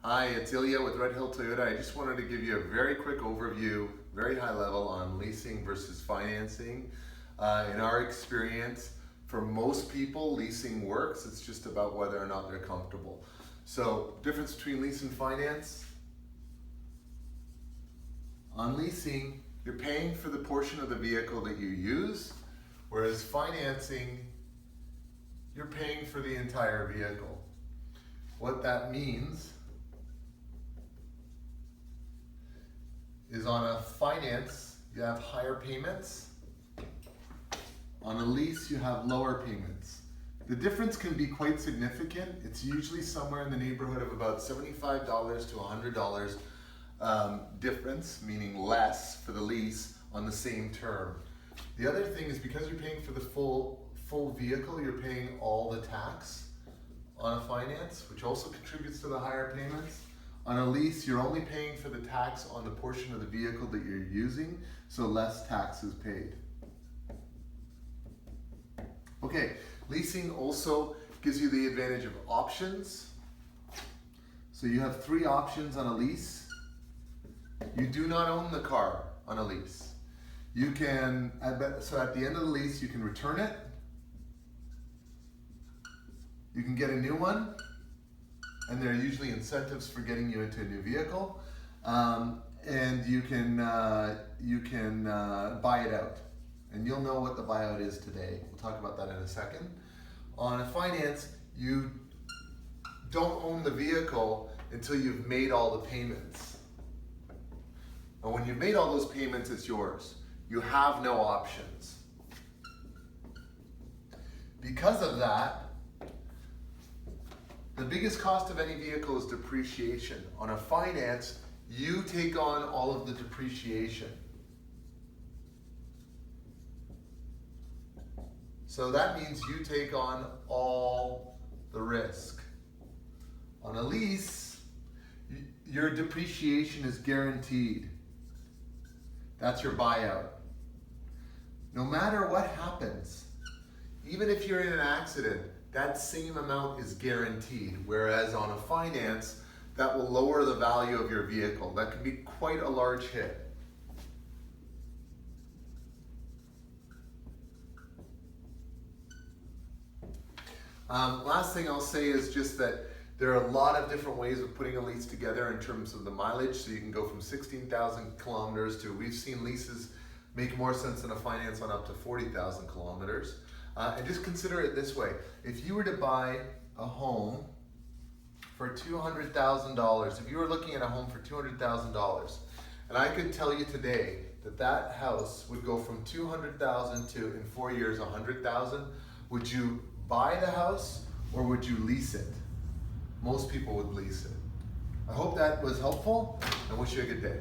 Hi, it's Ilya with Red Hill Toyota. I just wanted to give you a very quick overview, very high level on leasing versus financing. In our experience, for most people, leasing works. It's just about whether or not they're comfortable. So, difference between lease and finance. On leasing, you're paying for the portion of the vehicle that you use, whereas financing, you're paying for the entire vehicle. What that means is on a finance, you have higher payments. On a lease, you have lower payments. The difference can be quite significant. It's usually somewhere in the neighborhood of about $75 to $100 difference, meaning less for the lease on the same term. The other thing is because you're paying for the full vehicle, you're paying all the tax on a finance, which also contributes to the higher payments. On a lease, you're only paying for the tax on the portion of the vehicle that you're using, so less tax is paid. Okay, leasing also gives you the advantage of options. So you have 3 options on a lease. You do not own the car on a lease. You can, so at the end of the lease, you can return it. You can get a new one. And there are usually incentives for getting you into a new vehicle, and you can buy it out, and you'll know what the buyout is today. We'll talk about that in a second. On a finance, you don't own the vehicle until you've made all the payments. And when you've made all those payments, it's yours. You have no options. Because of that, the biggest cost of any vehicle is depreciation. On a finance, you take on all of the depreciation. So that means you take on all the risk. On a lease, your depreciation is guaranteed. That's your buyout. No matter what happens, even if you're in an accident, that same amount is guaranteed, whereas on a finance, that will lower the value of your vehicle. That can be quite a large hit. Last thing I'll say is just that there are a lot of different ways of putting a lease together in terms of the mileage. So you can go from 16,000 kilometers to, we've seen leases make more sense than a finance on up to 40,000 kilometers. And just consider it this way. If you were to buy a home for $200,000, if you were looking at a home for $200,000, and I could tell you today that that house would go from $200,000 to, in 4 years, $100,000, would you buy the house or would you lease it? Most people would lease it. I hope that was helpful and wish you a good day.